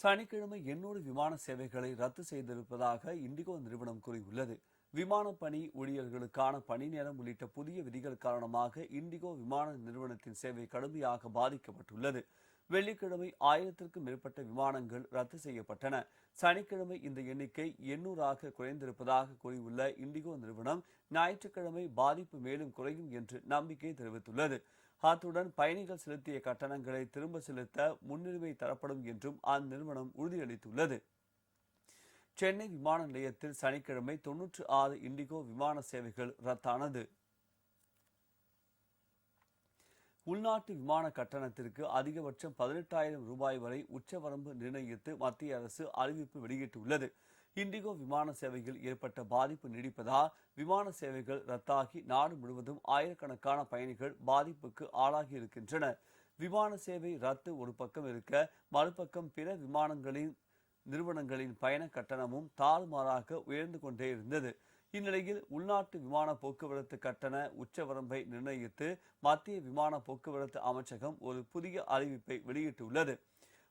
சனிக்கிழமை 800 விமான சேவைகளை ரத்து செய்திருப்பதாக இண்டிகோ நிறுவனம் கூறியுள்ளது. விமான பணி ஊழியர்களுக்கான பணி நேரம் உள்ளிட்ட புதிய விதிகள் காரணமாக இண்டிகோ விமான நிறுவனத்தின் சேவை கடுமையாக பாதிக்கப்பட்டுள்ளது. வெள்ளிக்கிழமை 1000க்கும் மேற்பட்ட விமானங்கள் ரத்து செய்யப்பட்டன. சனிக்கிழமை இந்த எண்ணிக்கை 800ஆக குறைந்திருப்பதாக கூறியுள்ள இண்டிகோ நிறுவனம் ஞாயிற்றுக்கிழமை பாதிப்பு மேலும் குறையும் என்று நம்பிக்கை தெரிவித்துள்ளது. அத்துடன் பயணிகள் செலுத்திய கட்டணங்களை திரும்ப செலுத்த முன்னுரிமை தரப்படும் என்றும் அந்நிறுவனம் உறுதியளித்துள்ளது. சென்னை விமான நிலையத்தில் சனிக்கிழமை 96 இண்டிகோ விமான சேவைகள் ரத்தானது. உள்நாட்டு விமான கட்டணத்திற்கு அதிகபட்சம் 18,000 ரூபாய் வரை உச்சவரம்பு நிர்ணயித்து மத்திய அரசு அறிவிப்பு வெளியிட்டுள்ளது. இண்டிகோ விமான சேவையில் ஏற்பட்ட பாதிப்பு நீடிப்பதால் விமான சேவைகள் ரத்தாகி நாடு முழுவதும் ஆயிரக்கணக்கான பயணிகள் பாதிப்புக்கு ஆளாகி இருக்கின்றனர். விமான சேவை ரத்து ஒரு பக்கம் இருக்க, மறுபக்கம் பிற நிறுவனங்களின் பயண கட்டணமும் தாறுமாறாக உயர்ந்து கொண்டே இருந்தது. இந்நிலையில் உள்நாட்டு விமான போக்குவரத்து கட்டண உச்சவரம்பை நிர்ணயித்து மத்திய விமான போக்குவரத்து அமைச்சகம் ஒரு புதிய அறிவிப்பை வெளியிட்டுள்ளது.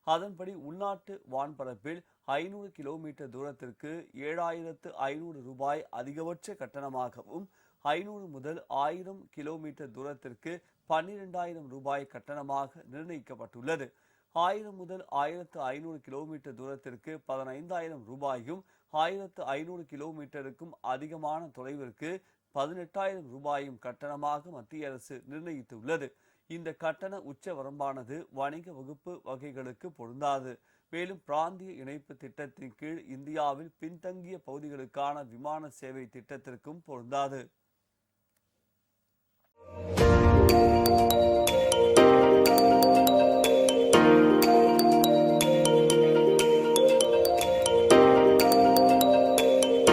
அதன்படி உள்நாட்டு வான்பரப்பில் 500 கிலோமீட்டர் தூரத்திற்கு 7,500 ரூபாய் அதிகபட்ச கட்டணமாகவும், 500 முதல் 1000 கிலோமீட்டர் தூரத்திற்கு 12,000 ரூபாய் கட்டணமாக நிர்ணயிக்கப்பட்டுள்ளது. 1000 முதல் 1,500 கிலோமீட்டர் தூரத்திற்கு 15,000 ரூபாயும், 1,500 கிலோமீட்டருக்கும் அதிகமான தொலைவிற்கு 18,000 ரூபாயும் கட்டணமாக மத்திய அரசு நிர்ணயித்துள்ளது. இந்த கட்டண உச்ச வரம்பானது வணிக வகுப்பு வகைகளுக்கு பொருந்தாது. மேலும் பிராந்திய இணைப்பு திட்டத்தின் கீழ் இந்தியாவில் பின்தங்கிய பகுதிகளுக்கான விமான சேவை திட்டத்திற்கும் பொருந்தாது.